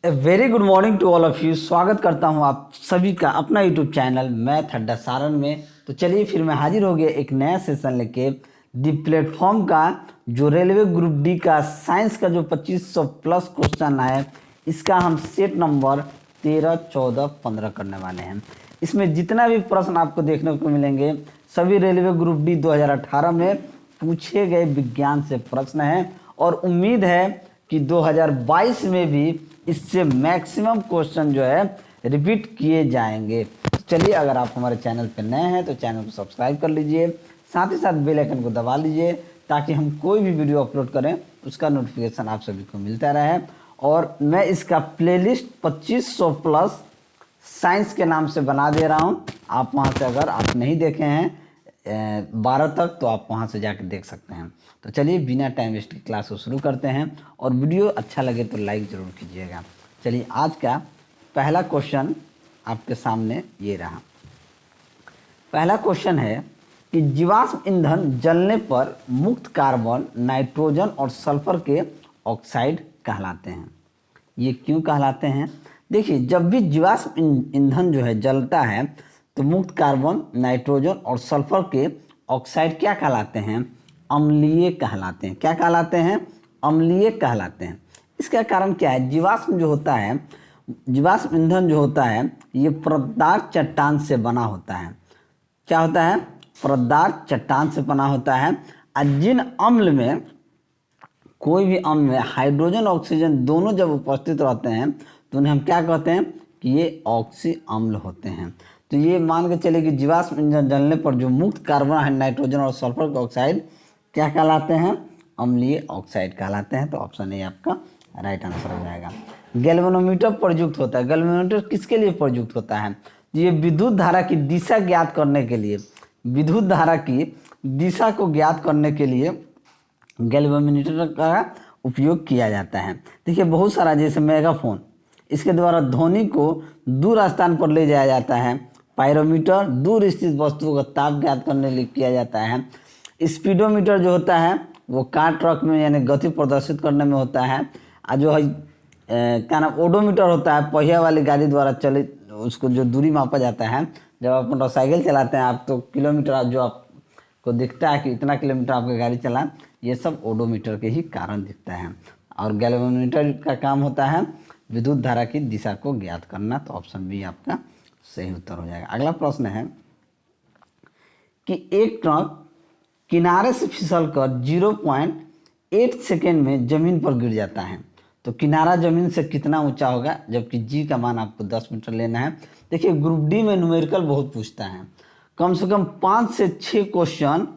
A very good morning to all of you. स्वागत करता हूं आप सभी का अपना यूट्यूब चैनल मैथ अड्डा सारण में। तो चलिए फिर मैं हाजिर हो गया एक नया सेशन लेके दी प्लेटफॉर्म का जो रेलवे ग्रुप डी का साइंस का जो 2500 प्लस क्वेश्चन है, इसका हम सेट नंबर 13, 14, 15 करने वाले हैं। इसमें जितना भी प्रश्न आपको देखने को मिलेंगे सभी रेलवे ग्रुप डी 2018 में पूछे गए विज्ञान से प्रश्न हैं और उम्मीद है कि 2022 में भी इससे मैक्सिमम क्वेश्चन जो है रिपीट किए जाएंगे। तो चलिए, अगर आप हमारे चैनल पर नए हैं तो चैनल को सब्सक्राइब कर लीजिए, साथ ही साथ बेल आइकन को दबा लीजिए ताकि हम कोई भी वीडियो अपलोड करें उसका नोटिफिकेशन आप सभी को मिलता रहे। और मैं इसका प्लेलिस्ट 2500 प्लस साइंस के नाम से बना दे रहा हूँ। आप वहाँ से अगर आप नहीं देखे हैं 12 तक तो आप वहाँ से जाकर देख सकते हैं। तो चलिए बिना टाइम वेस्ट की क्लास को शुरू करते हैं और वीडियो अच्छा लगे तो लाइक ज़रूर कीजिएगा। चलिए, आज का पहला क्वेश्चन आपके सामने ये रहा। पहला क्वेश्चन है कि जीवाश्म ईंधन जलने पर मुक्त कार्बन, नाइट्रोजन और सल्फर के ऑक्साइड कहलाते हैं। ये क्यों कहलाते हैं? देखिए, जब भी जीवाश्म ईंधन जो है जलता है तो मुक्त कार्बन, नाइट्रोजन और सल्फर के ऑक्साइड क्या कहलाते हैं? अम्लीय कहलाते हैं। क्या कहलाते हैं? अम्लीय कहलाते हैं। इसका कारण क्या है? जीवाश्म जो होता है, जीवाश्म ईंधन जो होता है ये परतदार चट्टान से बना होता है। क्या होता है? परतदार चट्टान से बना होता है। और जिन अम्ल में, कोई भी अम्ल में हाइड्रोजन ऑक्सीजन दोनों जब उपस्थित रहते हैं तो उन्हें हम क्या कहते हैं कि ये ऑक्सी अम्ल होते हैं। तो ये मान के चले कि जीवाश्म ईंधन जलने पर जो मुक्त कार्बन है, नाइट्रोजन और सल्फर के ऑक्साइड क्या कहलाते हैं? अम्लीय ऑक्साइड कहलाते हैं। तो ऑप्शन ए आपका राइट आंसर हो जाएगा। गैल्वेनोमीटर प्रयुक्त होता है। गैल्वेनोमीटर किसके लिए प्रयुक्त होता है? ये विद्युत धारा की दिशा ज्ञात करने के लिए, विद्युत धारा की दिशा को ज्ञात करने के लिए गैल्वेनोमीटर का उपयोग किया जाता है। देखिए, बहुत सारा जैसे मेगाफोन, इसके द्वारा ध्वनि को दूर स्थान पर ले जाया जाता है। पायरोमीटर दूर स्थित वस्तुओं का ताप ज्ञात करने के लिए किया जाता है। स्पीडोमीटर जो होता है वो कार ट्रक में यानी गति प्रदर्शित करने में होता है। और जो है क्या नाम, ओडोमीटर होता है, पहिया वाली गाड़ी द्वारा चलित, उसको जो दूरी मापा जाता है। जब आप मोटरसाइकिल चलाते हैं आप तो किलोमीटर जो आपको दिखता है कि इतना किलोमीटर आपकी गाड़ी चला, ये सब ओडोमीटर के ही कारण दिखता है। और गैल्वेनोमीटर का काम होता है विद्युत धारा की दिशा को ज्ञात करना। तो ऑप्शन बी आपका सही उत्तर हो जाएगा। अगला प्रश्न है कि एक ट्रक किनारे से फिसलकर 0.8 सेकेंड में जमीन पर गिर जाता है तो किनारा जमीन से कितना ऊंचा होगा, जबकि जी का मान आपको 10 मीटर लेना है। देखिए, ग्रुप डी में न्यूमेरिकल बहुत पूछता है। कम से कम 5 से 6 क्वेश्चन,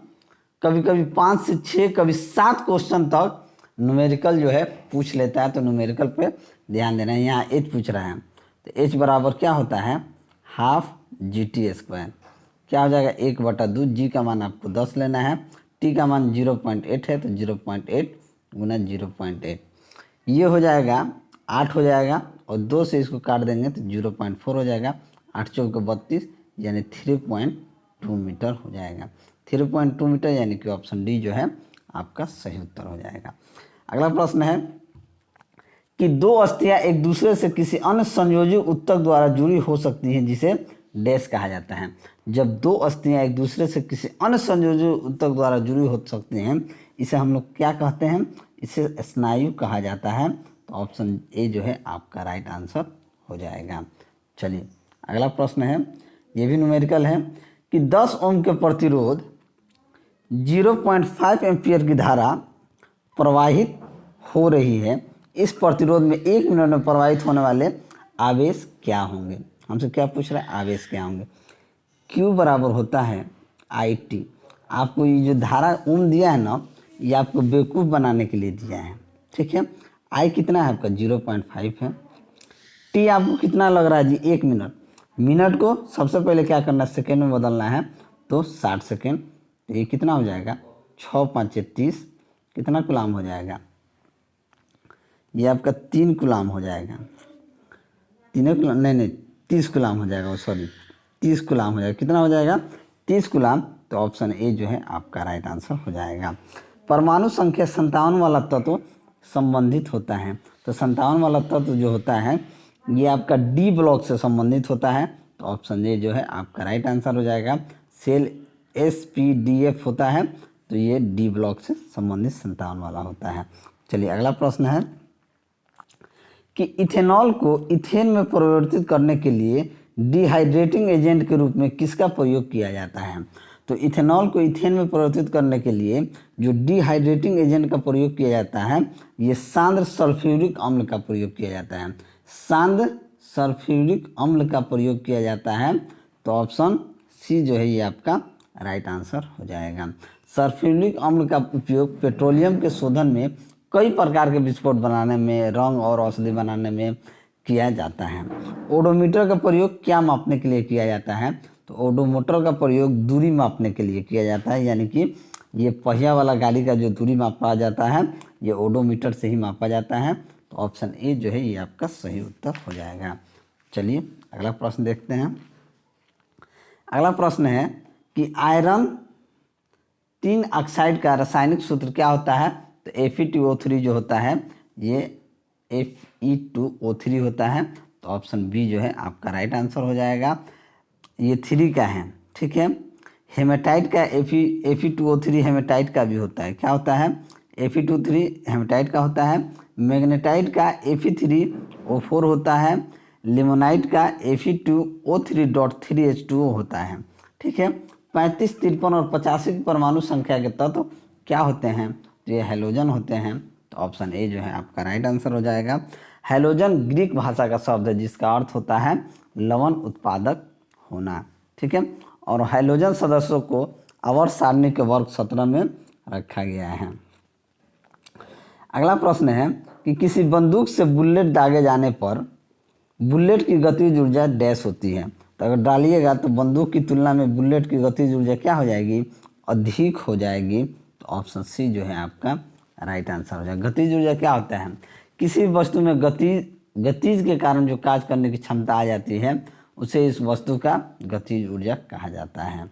कभी कभी 5 से 6, कभी 7 क्वेश्चन तक न्यूमेरिकल जो है पूछ लेता है। तो न्यूमेरिकल पे ध्यान देना है। यहाँ एच पूछ रहा है तो एच बराबर क्या होता है? Half G T square. क्या हो जाएगा? 1/2। जी का मान आपको 10 लेना है, टी का मान 0.8 है तो 0.8 गुना 0.8, ये हो जाएगा 8 हो जाएगा। और 2 से इसको काट देंगे तो 0.4 हो जाएगा। 8 चौक 32 यानी 3.2 मीटर हो जाएगा। 3.2 मीटर यानी कि ऑप्शन डी जो है आपका सही उत्तर हो जाएगा। अगला प्रश्न है कि दो अस्थियां एक दूसरे से किसी अन्य संयोजी ऊतक द्वारा जुड़ी हो सकती हैं जिसे डैश कहा जाता है। जब दो अस्थियां एक दूसरे से किसी अन्य संयोजी ऊतक द्वारा जुड़ी हो सकती हैं, इसे हम लोग क्या कहते हैं? इसे स्नायु कहा जाता है। तो ऑप्शन ए जो है आपका राइट आंसर हो जाएगा। चलिए, अगला प्रश्न है, ये भी न्यूमेरिकल है कि 10 ओम के प्रतिरोध 0.5 एम्पियर की धारा प्रवाहित हो रही है। इस प्रतिरोध में 1 मिनट में प्रवाहित होने वाले आवेश क्या होंगे? हमसे क्या पूछ रहा है? आवेश क्या होंगे? Q बराबर होता है IT। आपको ये जो धारा ओम दिया है ना, ये आपको बेवकूफ़ बनाने के लिए दिया है, ठीक है। I कितना है आपका? 0.5 है। T आपको कितना लग रहा है जी? 1 मिनट। मिनट को सबसे पहले क्या करना है? सेकेंड में बदलना है तो 60 सेकेंड। तो ये कितना हो जाएगा? 6 5 30, कितना कूलाम हो जाएगा? ये आपका 3 कूलाम हो जाएगा। 3 कूलाम नहीं, 30 कूलाम हो जाएगा। सॉरी, 30 कूलाम हो जाएगा। कितना हो जाएगा? 30 कूलाम। तो ऑप्शन ए जो है आपका राइट आंसर हो जाएगा। परमाणु संख्या 57 वाला तत्व संबंधित होता है। तो तो 57 वाला तत्व जो होता है ये आपका डी ब्लॉक से संबंधित होता है। तो ऑप्शन ए जो है आपका राइट आंसर हो जाएगा। सेल SPDF होता है तो ये डी ब्लॉक से संबंधित 57 वाला होता है। चलिए अगला प्रश्न है कि इथेनॉल को इथेन में परिवर्तित करने के लिए डिहाइड्रेटिंग एजेंट के रूप में किसका प्रयोग किया जाता है। तो इथेनॉल को इथेन में परिवर्तित करने के लिए जो डिहाइड्रेटिंग एजेंट का प्रयोग किया जाता है ये सांद्र सल्फ्यूरिक अम्ल का प्रयोग किया जाता है। सांद्र सल्फ्यूरिक अम्ल का प्रयोग किया जाता है। तो ऑप्शन सी जो है ये आपका राइट आंसर हो जाएगा। सल्फ्यूरिक अम्ल का उपयोग पेट्रोलियम के शोधन में कई प्रकार के विस्फोट बनाने में, रंग और औषधि बनाने में किया जाता है। ओडोमीटर का प्रयोग क्या मापने के लिए किया जाता है। तो ओडोमीटर का प्रयोग दूरी मापने के लिए किया जाता है, यानी कि ये पहिया वाला गाड़ी का जो दूरी मापा जाता है ये ओडोमीटर से ही मापा जाता है। तो ऑप्शन ए जो है ये आपका सही उत्तर हो जाएगा। चलिए अगला प्रश्न देखते हैं। अगला प्रश्न है कि आयरन 3 ऑक्साइड का रासायनिक सूत्र क्या होता है। तो Fe2O3 जो होता है ये Fe2O3 होता है। तो ऑप्शन बी जो है आपका राइट आंसर हो जाएगा। ये 3 का है, ठीक है। हेमेटाइट का Fe2O3 हेमेटाइट का भी होता है। क्या होता है, Fe2O3 हेमेटाइट का होता है। मैग्नेटाइट का Fe3O4 होता है। लिमोनाइट का Fe2O3.3H2O होता है, ठीक है। 35, 53 और 85 की परमाणु संख्या के तत्व क्या होते हैं। तो ये हैलोजन होते हैं। तो ऑप्शन ए जो है आपका राइट आंसर हो जाएगा। हैलोजन ग्रीक भाषा का शब्द है जिसका अर्थ होता है लवण उत्पादक होना, ठीक है। और हैलोजन सदस्यों को आवर्त सारणी के वर्ग 17 में रखा गया है। अगला प्रश्न है कि किसी बंदूक से बुलेट दागे जाने पर बुलेट की गतिज ऊर्जा डैश होती है। तो अगर डालिएगा तो बंदूक की तुलना में बुलेट की गतिज ऊर्जा क्या हो जाएगी, अधिक हो जाएगी। तो ऑप्शन सी जो है आपका राइट आंसर हो जाएगा। गतिज ऊर्जा क्या होता है, किसी वस्तु में गतिज के कारण जो कार्य करने की क्षमता आ जाती है उसे इस वस्तु का गतिज ऊर्जा कहा जाता है।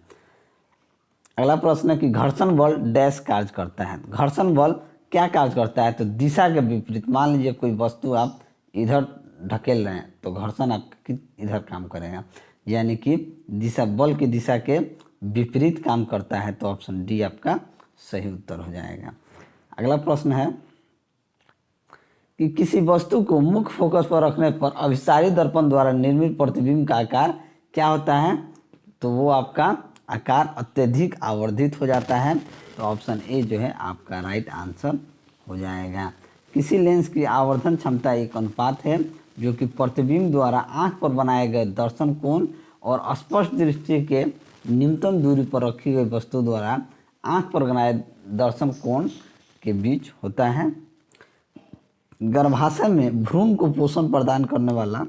अगला प्रश्न है कि घर्षण बल डैश कार्य करता है। घर्षण बल क्या कार्य करता है। तो दिशा के विपरीत, मान लीजिए कोई वस्तु आप इधर ढकेल रहे हैं तो घर्षण आपका इधर काम करेगा, यानी कि दिशा, बल की दिशा के विपरीत काम करता है। तो ऑप्शन डी आपका सही उत्तर हो जाएगा। अगला प्रश्न है कि किसी वस्तु को मुख्य फोकस पर रखने पर अभिसारी दर्पण द्वारा निर्मित प्रतिबिंब का आकार क्या होता है। तो वो आपका आकार अत्यधिक आवर्धित हो जाता है। तो ऑप्शन ए जो है आपका राइट आंसर हो जाएगा। किसी लेंस की आवर्धन क्षमता एक अनुपात है जो कि प्रतिबिंब द्वारा आंख पर बनाए गए दर्शन कोण और स्पष्ट दृष्टि के न्यूनतम दूरी पर रखी गई वस्तु द्वारा आंख पर बनाए दर्शन कोण के बीच होता है। गर्भाशय में भ्रूण को पोषण प्रदान करने वाला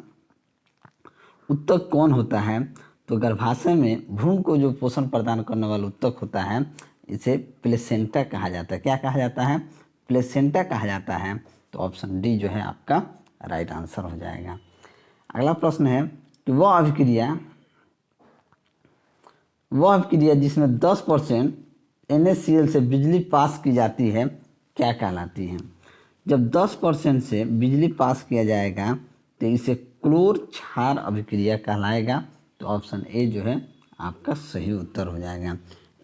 उत्तक कौन होता है। तो गर्भाशय में भ्रूण को जो पोषण प्रदान करने वाला उत्तक होता है इसे प्लेसेंटा कहा जाता है। क्या कहा जाता है, प्लेसेंटा कहा जाता है। तो ऑप्शन डी जो है आपका राइट आंसर हो जाएगा। अगला प्रश्न है कि वह अभिक्रिया जिसमें 10% NaCl से बिजली पास की जाती है क्या कहलाती है। जब 10% से बिजली पास किया जाएगा तो इसे क्लोर क्षार अभिक्रिया कहलाएगा। तो ऑप्शन ए जो है आपका सही उत्तर हो जाएगा।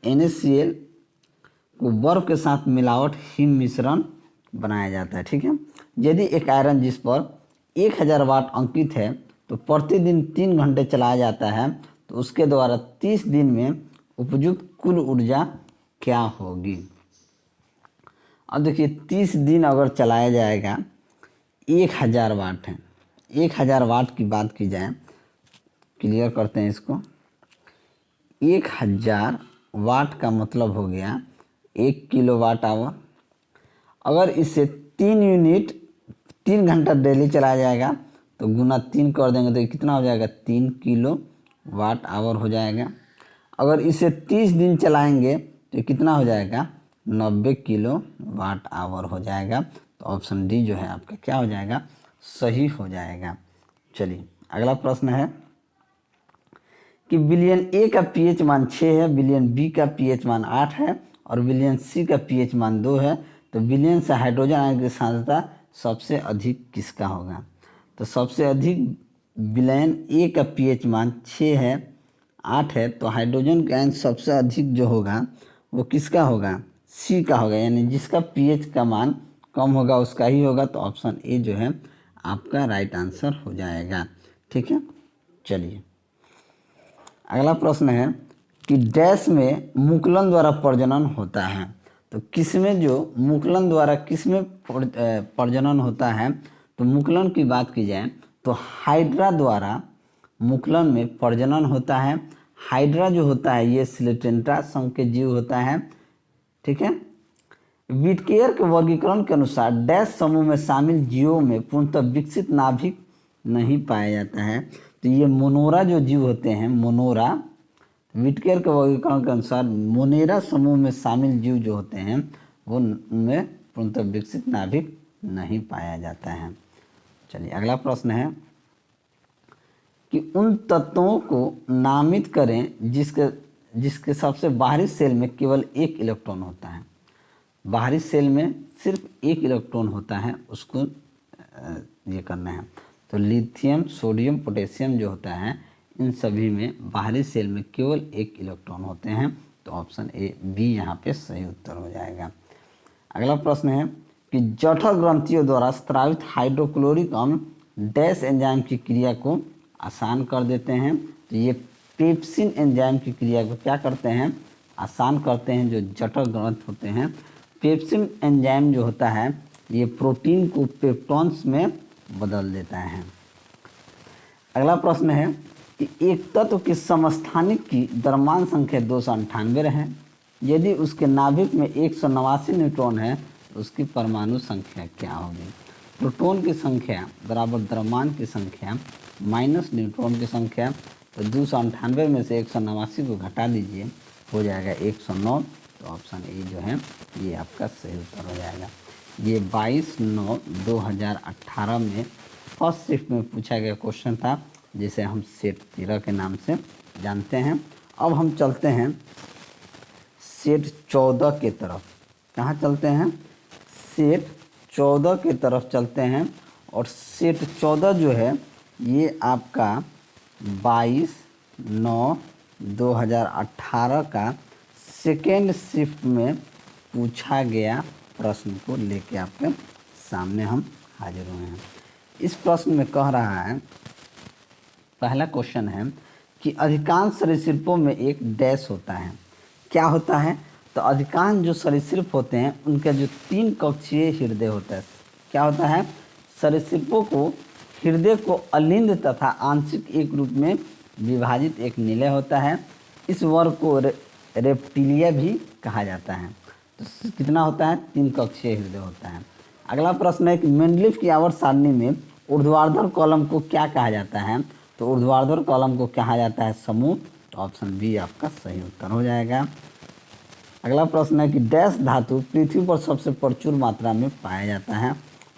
NaCl को बर्फ के साथ मिलावट हिम मिश्रण बनाया जाता है, ठीक है। यदि एक आयरन जिस पर 1000 वाट अंकित है तो प्रतिदिन 3 घंटे चलाया जाता है तो उसके द्वारा 30 दिन में उपयुक्त कुल ऊर्जा क्या होगी। अब देखिए 30 दिन अगर चलाया जाएगा, 1000 वाट है, 1000 वाट की बात की जाए, क्लियर करते हैं इसको। 1000 वाट का मतलब हो गया 1 किलोवाट आवर। अगर इसे 3 यूनिट 3 घंटा डेली चलाया जाएगा तो गुना 3 कर देंगे तो कितना हो जाएगा, 3 किलो वाट आवर हो जाएगा। अगर इसे 30 दिन चलाएंगे तो कितना हो जाएगा, 90 किलो वाट आवर हो जाएगा। तो ऑप्शन डी जो है आपका क्या हो जाएगा, सही हो जाएगा। चलिए अगला प्रश्न है कि विलियन ए का पीएच मान 6 है, विलियन बी का पीएच मान 8 है और विलियन सी का पीएच मान 2 है। तो विलियन से हाइड्रोजन आयन की सांद्रता सबसे अधिक किसका होगा? तो सबसे अधिक विलयन ए का पीएच मान 6 है, 8 है, तो हाइड्रोजन का आयन सबसे अधिक जो होगा वो किसका होगा? सी का होगा, यानी जिसका पीएच का मान कम होगा उसका ही होगा। तो ऑप्शन ए जो है आपका राइट आंसर हो जाएगा। ठीक है, चलिए अगला प्रश्न है कि डैश में मुकुलन द्वारा प्रजनन होता है। तो किसमें जो मुकुलन द्वारा किसमें प्रजनन होता है? तो मुकुलन की बात की जाए तो हाइड्रा द्वारा मुकुलन में प्रजनन होता है। हाइड्रा जो होता है ये सिलेटेंट्रा संघ के जीव होता है। ठीक है, व्हिटकेयर के वर्गीकरण के अनुसार डैश समूह में शामिल जीवों में पूर्णतः विकसित नाभिक नहीं पाया जाता है। तो ये मोनोरा जो जीव होते हैं, मोनोरा, व्हिटकेयर के वर्गीकरण के अनुसार मोनेरा समूह में शामिल जीव जो होते हैं वो उनमें पूर्णतः विकसित नाभिक नहीं पाया जाता है। चलिए अगला प्रश्न है कि उन तत्वों को नामित करें जिसके सबसे बाहरी सेल में केवल एक इलेक्ट्रॉन होता है। बाहरी सेल में सिर्फ एक इलेक्ट्रॉन होता है, उसको ये करना है। तो लिथियम, सोडियम, पोटेशियम जो होता है इन सभी में बाहरी सेल में केवल एक इलेक्ट्रॉन होते हैं। तो ऑप्शन ए बी यहाँ पे सही उत्तर हो जाएगा। अगला प्रश्न है कि जठर ग्रंथियों द्वारा स्रावित हाइड्रोक्लोरिक अम्ल डैश एंजाइम की क्रिया को आसान कर देते हैं। तो ये पेप्सिन एंजाइम की क्रिया को क्या करते हैं? आसान करते हैं। जो जठर ग्रंथ होते हैं, पेप्सिन एंजाइम जो होता है ये प्रोटीन को पेप्टॉन्स में बदल देता है। अगला प्रश्न है कि एक तत्व की समस्थानिक की द्रव्यमान संख्या 298 है। यदि उसके नाभिक में 189 न्यूट्रॉन है तो उसकी परमाणु संख्या क्या होगी? प्रोटॉन की संख्या बराबर द्रव्यमान की संख्या माइनस न्यूट्रॉन की संख्या। तो 298 में से 189 को घटा दीजिए, हो जाएगा 109। तो ऑप्शन ए जो है ये आपका सही उत्तर हो जाएगा। ये 22/9/2018 में फर्स्ट शिफ्ट में पूछा गया क्वेश्चन था, जिसे हम सेट 13 के नाम से जानते हैं। अब हम चलते हैं सेट 14 के तरफ। कहाँ चलते हैं? सेट 14 के तरफ चलते हैं। और सेट 14 जो है ये आपका 22/9/2018 का सेकेंड शिफ्ट में पूछा गया प्रश्न को लेके आपके सामने हम हाजिर हुए हैं। इस प्रश्न में कह रहा है, पहला क्वेश्चन है कि अधिकांश सरीसृपों में एक डैश होता है। क्या होता है? तो अधिकांश जो सरीसृप होते हैं उनका जो 3 कक्षीय हृदय होता है। क्या होता है? सरीसृपों को हृदय को अलिंद तथा आंशिक एक रूप में विभाजित एक निलय होता है। इस वर्ग को रेप्टिलिया भी कहा जाता है। तो कितना होता है? 3 कक्षीय हृदय होता है। अगला प्रश्न है कि मेंडलीफ की आवर्त सारणी में ऊर्ध्वाधर कॉलम को क्या कहा जाता है? तो ऊर्ध्वाधर कॉलम को कहा जाता है समूह। तो ऑप्शन बी आपका सही उत्तर हो जाएगा। अगला प्रश्न है कि डैश धातु पृथ्वी पर सबसे प्रचुर मात्रा में पाया जाता है।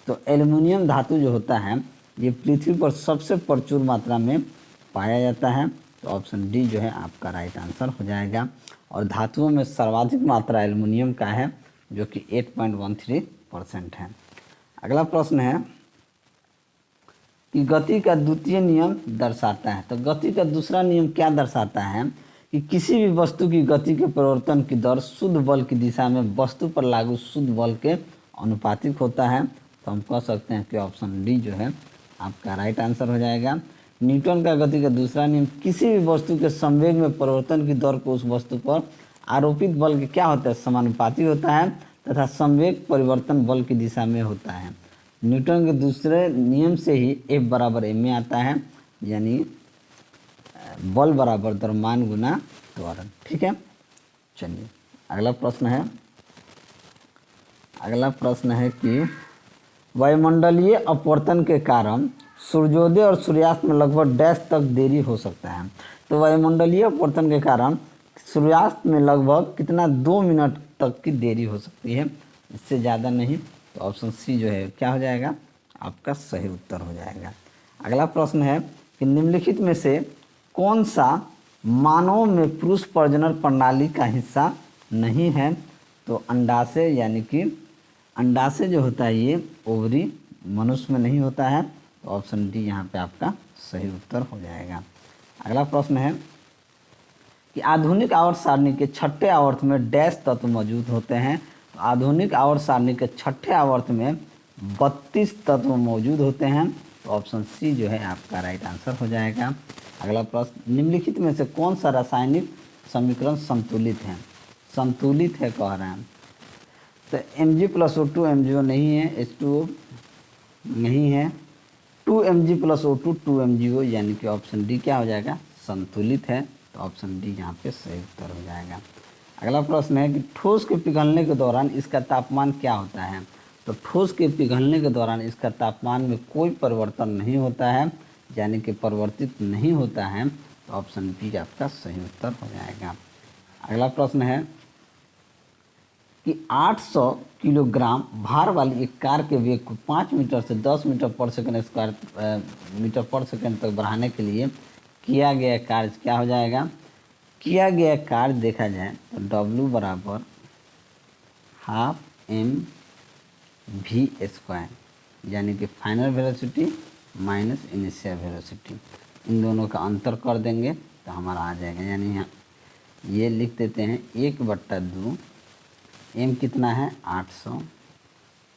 तो एल्युमिनियम धातु जो होता है ये पृथ्वी पर सबसे प्रचुर मात्रा में पाया जाता है। तो ऑप्शन डी जो है आपका राइट आंसर हो जाएगा। और धातुओं में सर्वाधिक मात्रा एल्युमिनियम का है जो कि 8.13% है। अगला प्रश्न है कि गति का द्वितीय नियम दर्शाता है। तो गति का दूसरा नियम क्या दर्शाता है? कि किसी भी वस्तु की गति के परिवर्तन की दर शुद्ध बल की दिशा में वस्तु पर लागू शुद्ध बल के अनुपातिक होता है। तो हम कह सकते हैं कि ऑप्शन डी जो है आपका राइट आंसर हो जाएगा। न्यूटन का गति का दूसरा नियम किसी भी वस्तु के संवेग में परिवर्तन की दर को उस वस्तु पर आरोपित बल के क्या होता है? समानुपाती होता है तथा संवेग परिवर्तन बल की दिशा में होता है। न्यूटन के दूसरे नियम से ही F बराबर m में आता है, यानी बल बराबर द्रव्यमान गुना त्वरण। ठीक है, चलिए अगला प्रश्न है कि वायुमंडलीय अपवर्तन के कारण सूर्योदय और सूर्यास्त में लगभग डैश तक देरी हो सकता है। तो वायुमंडलीय अपवर्तन के कारण सूर्यास्त में लगभग कितना 2 मिनट तक की देरी हो सकती है, इससे ज़्यादा नहीं। तो ऑप्शन सी जो है क्या हो जाएगा? आपका सही उत्तर हो जाएगा। अगला प्रश्न है कि निम्नलिखित में से कौन सा मानव में पुरुष प्रजनन प्रणाली का हिस्सा नहीं है? तो अंडाशय, यानी कि अंडाशय जो होता है ये ओवरी मनुष्य में नहीं होता है, तो ऑप्शन डी यहाँ पे आपका सही उत्तर हो जाएगा। अगला प्रश्न है कि आधुनिक आवर्त सारणी के छठे आवर्त में डैश तत्व मौजूद होते हैं। तो आधुनिक आवर्त सारणी के छठे आवर्त में 32 तत्व मौजूद होते हैं, तो ऑप्शन सी जो है आपका राइट आंसर हो जाएगा। अगला प्रश्न, निम्नलिखित में से कौन सा रासायनिक समीकरण संतुलित है? संतुलित है कह रहे हैं, तो Mg+O2 MgO नहीं है, H2O नहीं है, 2Mg+O2 2MgO, यानी कि ऑप्शन डी क्या हो जाएगा? संतुलित है, तो ऑप्शन डी यहाँ पे सही उत्तर हो जाएगा। अगला प्रश्न है कि ठोस के पिघलने के दौरान इसका तापमान क्या होता है? तो ठोस के पिघलने के दौरान इसका तापमान में कोई परिवर्तन नहीं होता है, यानी कि परिवर्तित नहीं होता है, तो ऑप्शन बी आपका सही उत्तर हो जाएगा। अगला प्रश्न है कि 800 किलोग्राम भार वाली एक कार के वेग को 5 मीटर से 10 मीटर पर सेकंड तक बढ़ाने के लिए किया गया कार्य क्या हो जाएगा? किया गया कार्य देखा जाए तो W बराबर हाफ mv², यानी कि final velocity minus initial velocity, इन दोनों का अंतर कर देंगे तो हमारा आ जाएगा। यानी यहाँ ये लिख देते हैं 1/2, m कितना है 800,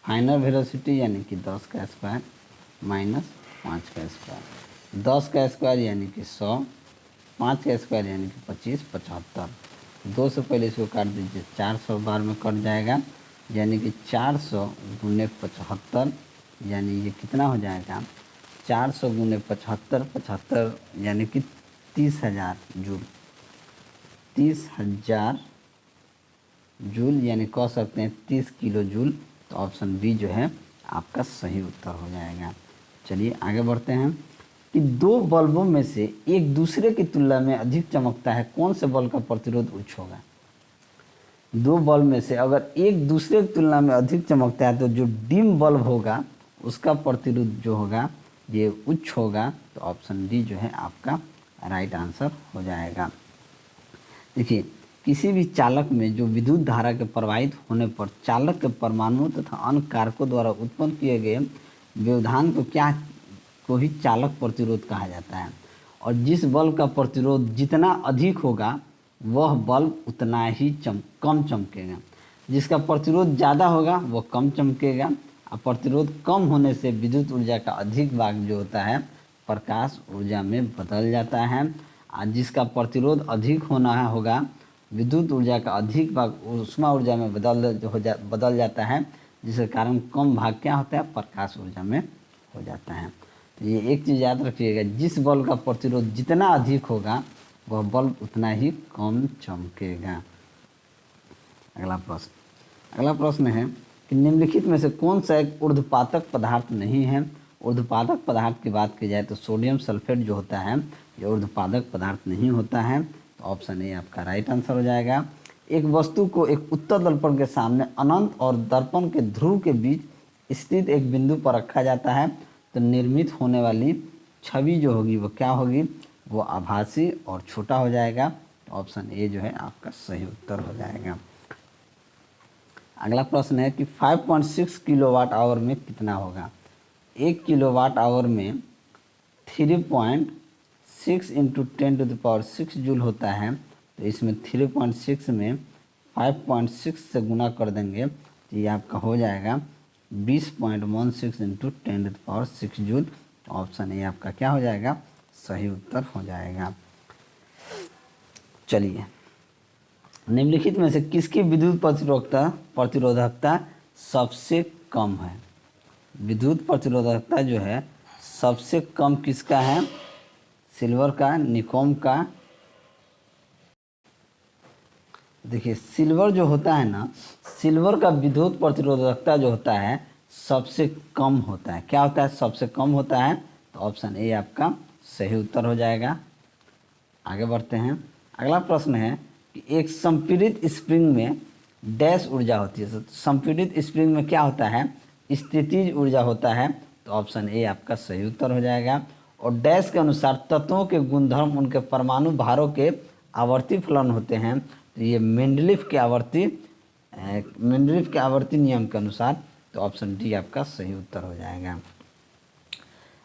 फाइनल वेलोसिटी यानी कि 10 का स्क्वायर माइनस 5 का स्क्वायर, 10 का स्क्वायर यानी कि 100, 5 का स्क्वायर यानी कि 25, 75, 2 से पहले इसको काट दीजिए, 400 बार में कट जाएगा, यानी कि 400 गुने 75, यानी ये कितना हो जाएगा? 400 गुने 75, 75 यानी कि 30,000 जूल, 30,000 जूल, यानी कह सकते हैं 30 किलो जूल, तो ऑप्शन बी जो है आपका सही उत्तर हो जाएगा। चलिए आगे बढ़ते हैं कि दो बल्बों में से एक दूसरे की तुलना में अधिक चमकता है, कौन से बल्ब का प्रतिरोध उच्च होगा? दो बल्ब में से अगर एक दूसरे की तुलना में अधिक चमकता है तो जो डिम बल्ब होगा उसका प्रतिरोध जो होगा ये उच्च होगा, तो ऑप्शन डी जो है आपका राइट आंसर हो जाएगा। देखिए, किसी भी चालक में जो विद्युत धारा के प्रवाहित होने पर चालक के परमाणु तथा अन्य कारकों द्वारा उत्पन्न किए गए व्यवधान को ही चालक प्रतिरोध कहा जाता है। और जिस बल्ब का प्रतिरोध जितना अधिक होगा वह बल्ब उतना ही कम चमकेगा, जिसका प्रतिरोध ज़्यादा होगा वह कम चमकेगा। और प्रतिरोध कम होने से विद्युत ऊर्जा का अधिक भाग जो होता है प्रकाश ऊर्जा में बदल जाता है, और जिसका प्रतिरोध अधिक होना होगा विद्युत ऊर्जा का अधिक भाग ऊष्मा ऊर्जा में बदल जाता है, जिसके कारण कम भाग क्या होता है? प्रकाश ऊर्जा में हो जाता है। तो ये एक चीज़ याद रखिएगा, जिस बल्ब का प्रतिरोध जितना अधिक होगा वह बल्ब उतना ही कम चमकेगा। अगला प्रश्न है कि निम्नलिखित में से कौन सा एक ऊर्ध्वपातक पदार्थ नहीं है? ऊर्ध्वपातक पदार्थ की बात की जाए तो सोडियम सल्फेट जो होता है ये ऊर्ध्वपातक पदार्थ नहीं होता है, तो ऑप्शन ए आपका राइट आंसर हो जाएगा। एक वस्तु को एक उत्तल दर्पण के सामने अनंत और दर्पण के ध्रुव के बीच स्थित एक बिंदु पर रखा जाता है, तो निर्मित होने वाली छवि जो होगी वो क्या होगी? वो आभासी और छोटा हो जाएगा, तो ऑप्शन ए जो है आपका सही उत्तर हो जाएगा। अगला प्रश्न है कि 5.6 किलोवाट आवर में कितना होगा? 1 किलोवाट आवर में 3.6 इंटू 10⁻6 जूल होता है, तो इसमें 3.6 में 5.6 से गुना कर देंगे तो ये आपका हो जाएगा 20.16 इंटू 10⁻6 जूल, तो ऑप्शन ए आपका क्या हो जाएगा? सही उत्तर हो जाएगा। चलिए, निम्नलिखित में से किसकी विद्युत प्रतिरोधकता सबसे कम है? विद्युत प्रतिरोधकता जो है सबसे कम किसका है? सिल्वर का, निकोम का। देखिए, सिल्वर जो होता है ना, सिल्वर का विद्युत प्रतिरोधकता जो होता है सबसे कम होता है। क्या होता है? सबसे कम होता है, तो ऑप्शन ए आपका सही उत्तर हो जाएगा। आगे बढ़ते हैं। अगला प्रश्न है कि एक संपीड़ित स्प्रिंग में डैश ऊर्जा होती है। संपीड़ित स्प्रिंग में क्या होता है? स्थितिज ऊर्जा होता है, तो ऑप्शन ए आपका सही उत्तर हो जाएगा। और डैश के अनुसार तत्वों के गुणधर्म उनके परमाणु भारों के आवर्ती फलन होते हैं, तो ये मेंडलीफ के आवर्ती नियम के अनुसार तो ऑप्शन डी आपका सही उत्तर हो जाएगा।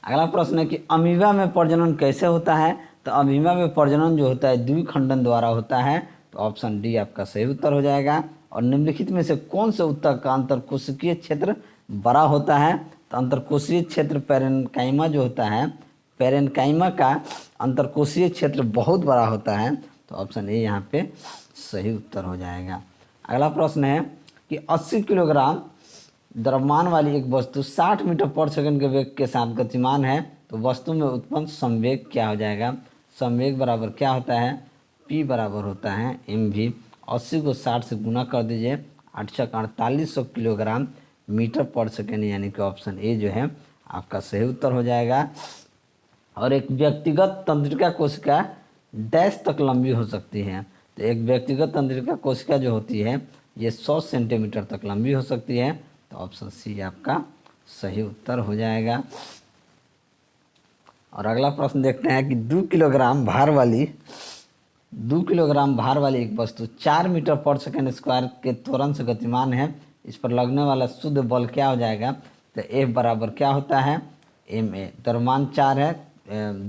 अगला प्रश्न है कि अमीबा में प्रजनन कैसे होता है। तो अमीबा में प्रजनन जो होता है द्विखंडन द्वारा होता है। तो ऑप्शन डी आपका सही उत्तर हो जाएगा। और निम्नलिखित में से कौन से उत्तक का अंतरकोशिकीय क्षेत्र बड़ा होता है। तो अंतरकोशीय क्षेत्र पैरेन्काइमा जो होता है, पैरेन्काइमा का अंतरकोशीय क्षेत्र बहुत बड़ा होता है। तो ऑप्शन ए यहाँ पे सही उत्तर हो जाएगा। अगला प्रश्न है कि 80 किलोग्राम द्रव्यमान वाली एक वस्तु 60 मीटर पर सेकंड के वेग के साथ गतिमान है। तो वस्तु में उत्पन्न संवेग क्या हो जाएगा। संवेग बराबर क्या होता है, P बराबर होता है mv। 80 को 60 से गुना कर दीजिए, 4800 किलोग्राम मीटर पर सेकंड, यानी कि ऑप्शन ए जो है आपका सही उत्तर हो जाएगा। और एक व्यक्तिगत तंत्रिका कोशिका डैश तक लंबी हो सकती है। तो एक व्यक्तिगत तंत्रिका कोशिका जो होती है ये 100 सेंटीमीटर तक लंबी हो सकती है। तो ऑप्शन सी आपका सही उत्तर हो जाएगा। और अगला प्रश्न देखते हैं कि 2 किलोग्राम भार वाली एक वस्तु 4 मीटर पर सेकंड स्क्वायर के त्वरण से गतिमान है। इस पर लगने वाला शुद्ध बल क्या हो जाएगा। तो F बराबर क्या होता है ma। द्रव्यमान 4 है,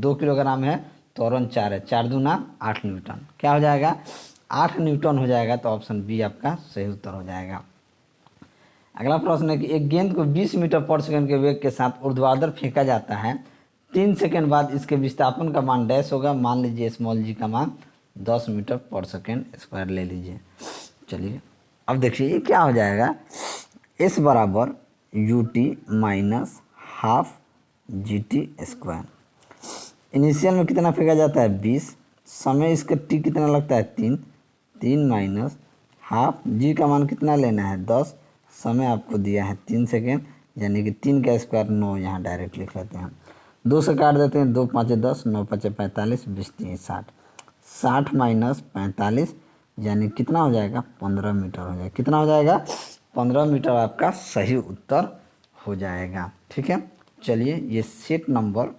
2 किलोग्राम है, त्वरण 4 है, 4 दूना 8 न्यूटन, क्या हो जाएगा 8 न्यूटन हो जाएगा। तो ऑप्शन बी आपका सही उत्तर हो जाएगा। अगला प्रश्न है कि एक गेंद को 20 मीटर पर सेकंड के वेग के साथ ऊर्ध्वाधर फेंका जाता है। 3 सेकंड बाद इसके विस्थापन का मान डैश होगा। मान लीजिए स्मॉल जी का मान 10 मीटर पर सेकंड स्क्वायर ले लीजिए। चलिए अब देखिए ये क्या हो जाएगा, S बराबर ut minus half GT square. Initial में कितना फेंका जाता है 20, समय इसका t कितना लगता है 3 माइनस हाफ g का मान कितना लेना है 10, समय आपको दिया है 3 सेकेंड, यानी कि 3 का स्क्वायर 9, यहाँ डायरेक्ट लिख लेते हैं। 2 से काट देते हैं, 2 5 10, 9 5 45, 20 3 60, 60 माइनस 45 यानी कितना हो जाएगा 15 मीटर हो जाएगा। कितना हो जाएगा 15 मीटर आपका सही उत्तर हो जाएगा। ठीक है, चलिए ये सेट नंबर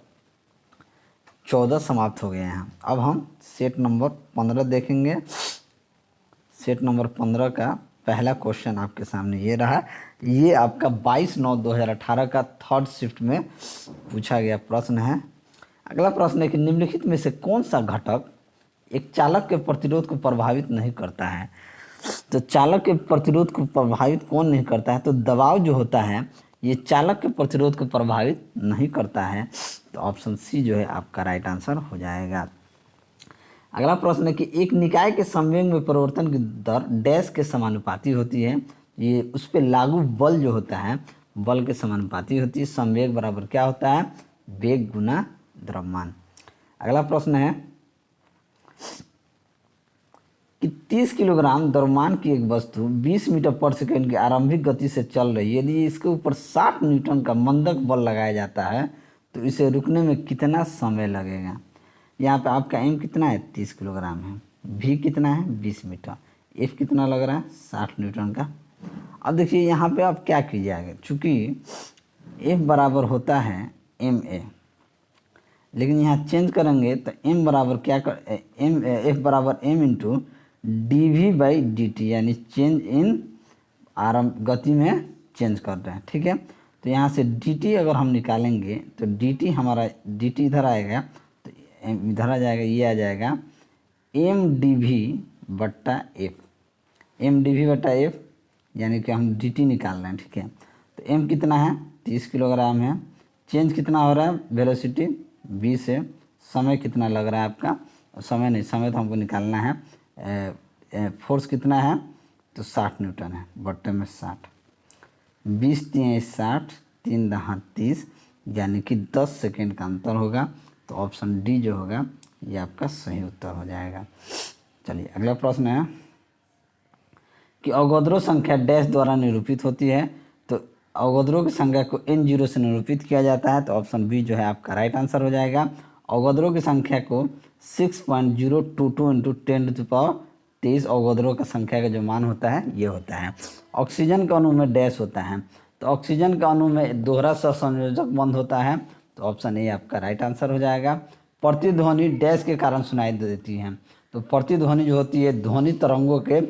14 समाप्त हो गए हैं। अब हम सेट नंबर 15 देखेंगे। सेट नंबर 15 का पहला क्वेश्चन आपके सामने ये रहा। ये आपका 22/9/2018 का थर्ड शिफ्ट में पूछा गया प्रश्न है। अगला प्रश्न है कि निम्नलिखित में से कौन सा घटक एक चालक के प्रतिरोध को प्रभावित नहीं करता है। तो चालक के प्रतिरोध को प्रभावित कौन नहीं करता है। तो दबाव जो होता है ये चालक के प्रतिरोध को प्रभावित नहीं करता है। तो ऑप्शन सी जो है आपका राइट आंसर हो जाएगा। अगला प्रश्न है कि एक निकाय के संवेग में परिवर्तन की दर डैश के समानुपाती होती है। ये उस पर लागू बल जो होता है बल के समानुपाती होती है। संवेग बराबर क्या होता है वेग गुना द्रव्यमान। अगला प्रश्न है कि 30 किलोग्राम द्रव्यमान की एक वस्तु 20 मीटर पर सेकंड की आरंभिक गति से चल रही है। यदि इसके ऊपर 60 न्यूटन का मंदक बल लगाया जाता है तो इसे रुकने में कितना समय लगेगा। यहाँ पे आपका एम कितना है 30 किलोग्राम है, भी कितना है 20 मीटर, एफ कितना लग रहा है 60 न्यूटन का। अब देखिए यहाँ पे आप क्या कीजिएगा, चूँकि एफ बराबर होता है एम ए, लेकिन यहाँ चेंज करेंगे तो एम बराबर क्या कर एम एफ बराबर m into d v by d t, यानी चेंज इन आरंभ गति में चेंज कर रहे हैं। ठीक है, तो यहाँ से डी टी अगर हम निकालेंगे तो डी टी हमारा डी टी इधर आएगा तो इधर आ जाएगा, ये आ जाएगा एम डी वी बट्टा एफ, एम डी वी बट्टा एफ, यानी कि हम डी टी निकाल रहे हैं। ठीक है, तो एम कितना है 30 किलोग्राम है, चेंज कितना हो रहा है वेलोसिटी 20 है, समय कितना लग रहा है आपका, समय नहीं, समय तो हमको निकालना है, फोर्स कितना है तो 60 न्यूटन है, बट्टे में 60, 20 3 60, 3 10 30, यानी कि 10 सेकेंड का अंतर होगा। तो ऑप्शन डी जो होगा ये आपका सही उत्तर हो जाएगा। चलिए अगला प्रश्न है कि अवोगाद्रो संख्या डैश द्वारा निरूपित होती है। तो अवोगाद्रो की संख्या को n0 से निरूपित किया जाता है। तो ऑप्शन बी जो है आपका राइट आंसर हो जाएगा। अवोगाद्रो की संख्या को 6.022 इंटू 10⁻23 अवोगाद्रो का संख्या का जो मान होता है ये होता है। ऑक्सीजन का अणु में डैश होता है। तो ऑक्सीजन का अणु में दोहरा सहसंयोजक बंध होता है। तो ऑप्शन ए आपका राइट आंसर हो जाएगा। प्रतिध्वनि डैश के कारण सुनाई देती है। तो प्रतिध्वनि जो होती है ध्वनि तरंगों के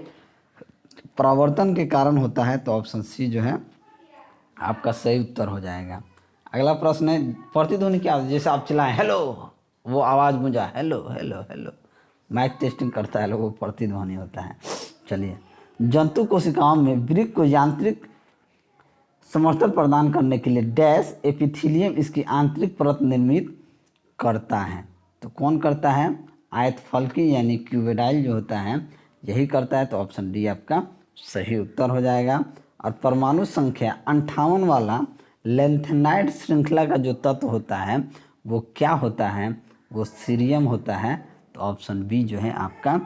परावर्तन के कारण होता है। तो ऑप्शन सी जो है आपका सही उत्तर हो जाएगा। अगला प्रश्न है प्रतिध्वनि क्या होता है? जैसे आप चिल्लाएं हेलो, वो आवाज़ गूंजा hello hello hello, mic testing करता है लोग, वो प्रतिध्वनि होता है। चलिए, जंतु कोशिकाओं में वृक्क को यांत्रिक समर्थन प्रदान करने के लिए डैश एपिथीलियम इसकी आंतरिक परत निर्मित करता है। तो कौन करता है? आयतफलकी यानी क्यूबेडाइल जो होता है यही करता है। तो ऑप्शन डी आपका सही उत्तर हो जाएगा। और परमाणु संख्या 58 वाला लेंथेनाइड श्रृंखला का जो तत्व होता है वो क्या होता है? वो सीरियम होता है। तो ऑप्शन बी जो है आपका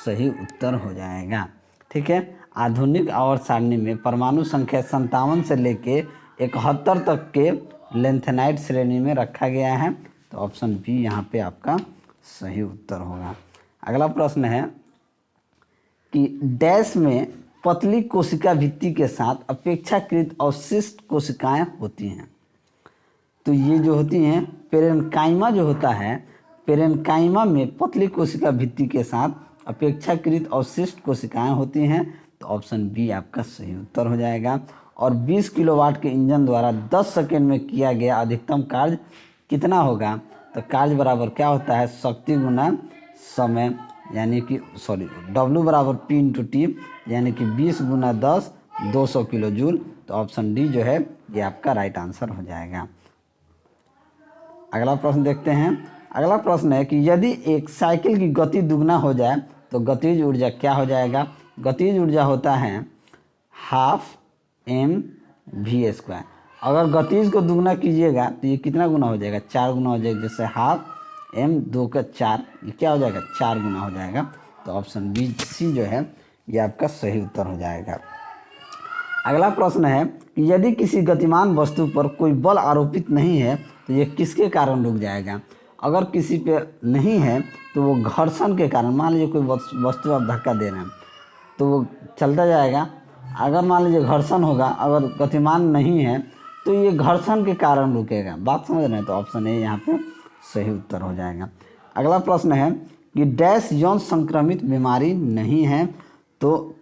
सही उत्तर हो जाएगा। ठीक है, आधुनिक आवर्त सारणी में परमाणु संख्या 57 से लेके 71 तक के लेंथेनाइड श्रेणी में रखा गया है। तो ऑप्शन बी यहाँ पे आपका सही उत्तर होगा। अगला प्रश्न है कि डैश में पतली कोशिका भित्ति के साथ अपेक्षाकृत अवशिष्ट कोशिकाएं होती हैं। तो ये जो होती हैं पेरेन्काइमा जो होता है, पेरेन्काइमा में पतली कोशिका भित्ति के साथ अपेक्षाकृत अवशिष्ट कोशिकाएं होती हैं। तो ऑप्शन बी आपका सही उत्तर हो जाएगा। और 20 किलोवाट के इंजन द्वारा 10 सेकेंड में किया गया अधिकतम कार्य कितना होगा? तो कार्य बराबर क्या होता है? शक्ति गुना समय, यानी कि W बराबर P इंटू टी, यानी कि 20 गुना 10 200 किलो जूल। तो ऑप्शन डी जो है ये आपका राइट आंसर हो जाएगा। अगला प्रश्न देखते हैं। अगला प्रश्न है कि यदि एक साइकिल की गति दुगना हो जाए तो गतिज ऊर्जा क्या हो जाएगा? गतिज ऊर्जा होता है हाफ mv²। अगर गतिज को दुगना कीजिएगा तो ये कितना गुना हो जाएगा? 4 गुना हो जाएगा। जैसे हाफ m 2 का 4, ये क्या हो जाएगा? 4 गुना हो जाएगा। तो ऑप्शन बी सी जो है ये आपका सही उत्तर हो जाएगा। अगला प्रश्न है कि यदि किसी गतिमान वस्तु पर कोई बल आरोपित नहीं है तो ये किसके कारण रुक जाएगा? अगर किसी पे नहीं है तो वो घर्षण के कारण, मान लीजिए कोई वस्तु आप धक्का दे रहे हैं तो वो चलता जाएगा। अगर मान लीजिए घर्षण होगा, अगर गतिमान नहीं है तो ये घर्षण के कारण रुकेगा। बात समझ रहे हैं? तो ऑप्शन ए यहाँ पे सही उत्तर हो जाएगा। अगला प्रश्न है कि डैश यौन संक्रमित बीमारी नहीं है। तो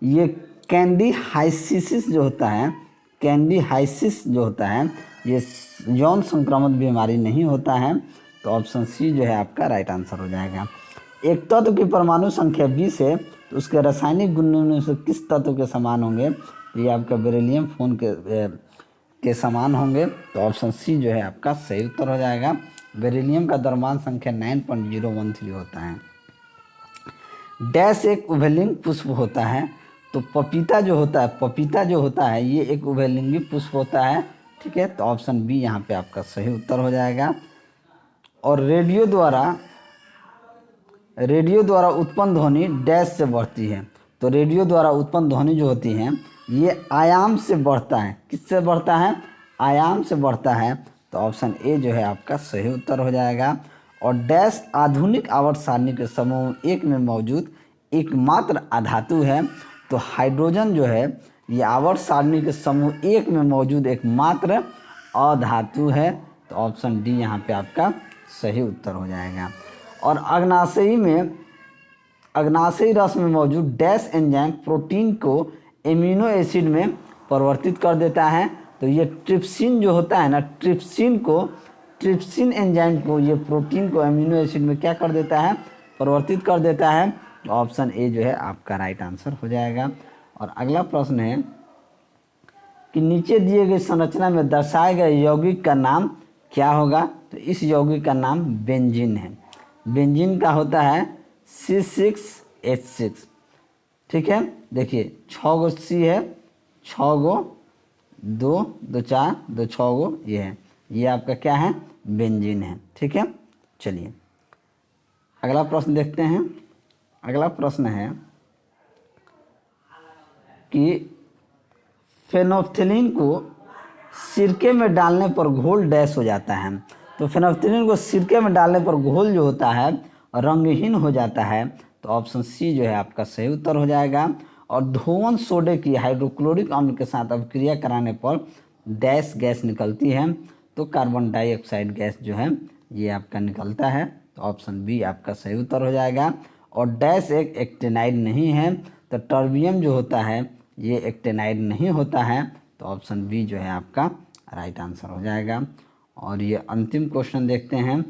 ये कैंडिहाइसिस जो होता है, कैंडिहाइसिस जो होता है ये यौन संक्रामक बीमारी नहीं होता है। तो ऑप्शन सी जो है आपका राइट आंसर हो जाएगा। एक तत्व की परमाणु संख्या 20 है तो उसके रासायनिक गुण निम्न में से किस तत्व के समान होंगे? ये आपका बेरिलियम फोन के समान होंगे। तो ऑप्शन सी जो है आपका सही उत्तर हो जाएगा। बेरिलियम का द्रव्यमान संख्या 9.013 होता है। डैश एक उभयलिंगी पुष्प होता है। तो पपीता जो होता है ये एक उभयलिंगी पुष्प होता है। ठीक है, तो ऑप्शन बी यहाँ पे आपका सही उत्तर हो जाएगा। और रेडियो द्वारा उत्पन्न ध्वनि डैश से बढ़ती है। तो रेडियो द्वारा उत्पन्न ध्वनि जो होती है ये आयाम से बढ़ता है। किससे बढ़ता है? आयाम से बढ़ता है। तो ऑप्शन ए जो है आपका सही उत्तर हो जाएगा। और डैश आधुनिक आवर्त सारणी के समूह 1 में मौजूद एकमात्र अधातु है। तो हाइड्रोजन जो है ये आवर्त सारणी के समूह 1 में मौजूद एकमात्र अधातु है। तो ऑप्शन डी यहाँ पे आपका सही उत्तर हो जाएगा। और अग्नाशयी रस में मौजूद डैश एंजाइम प्रोटीन को एमिनो एसिड में परिवर्तित कर देता है। तो ये ट्रिप्सिन जो होता है ना, ट्रिप्सिन एंजाइम को ये प्रोटीन को एमिनो एसिड में क्या कर देता है? परिवर्तित कर देता है। तो ऑप्शन ए जो है आपका राइट आंसर हो जाएगा। और अगला प्रश्न है कि नीचे दिए गए संरचना में दर्शाए गए यौगिक का नाम क्या होगा? तो इस यौगिक का नाम बेंजीन है। बेंजीन का होता है C6H6। ठीक है, देखिए 6 गो सी है, 6 गो 2 2 4 2 6 गो ये है, ये आपका क्या है? बेंजीन है। ठीक है, चलिए अगला प्रश्न देखते हैं। अगला प्रश्न है कि फेनोल्फथलीन को सिरके में डालने पर घोल डैश हो जाता है। तो फेनोल्फथलीन को सिरके में डालने पर घोल जो होता है रंगहीन हो जाता है। तो ऑप्शन सी जो है आपका सही उत्तर हो जाएगा। और धोवन सोडे की हाइड्रोक्लोरिक अम्ल के साथ अभिक्रिया कराने पर डैश गैस निकलती है। तो कार्बन डाइऑक्साइड गैस जो है ये आपका निकलता है। तो ऑप्शन बी आपका सही उत्तर हो जाएगा। और डैश एक एक्टिनाइड नहीं है। तो टर्बियम जो होता है ये एक्टेनाइड नहीं होता है, तो ऑप्शन बी जो है आपका राइट आंसर हो जाएगा। और ये अंतिम क्वेश्चन देखते हैं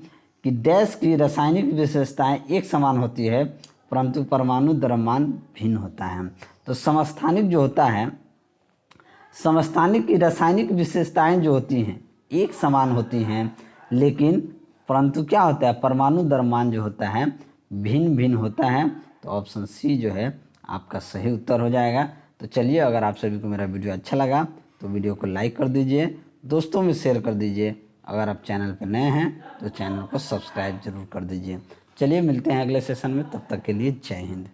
कि डैश की रासायनिक विशेषताएं एक समान होती है परंतु परमाणु द्रव्यमान भिन्न होता है। तो समस्थानिक जो होता है, समस्थानिक की रासायनिक विशेषताएं जो होती हैं एक समान होती हैं, लेकिन परंतु क्या होता है, परमाणु द्रव्यमान जो होता है भिन्न भिन्न होता है। तो ऑप्शन सी जो है आपका सही उत्तर हो जाएगा। तो चलिए, अगर आप सभी को मेरा वीडियो अच्छा लगा तो वीडियो को लाइक कर दीजिए, दोस्तों में शेयर कर दीजिए। अगर आप चैनल पर नए हैं तो चैनल को सब्सक्राइब जरूर कर दीजिए। चलिए मिलते हैं अगले सेशन में, तब तक के लिए जय हिंद।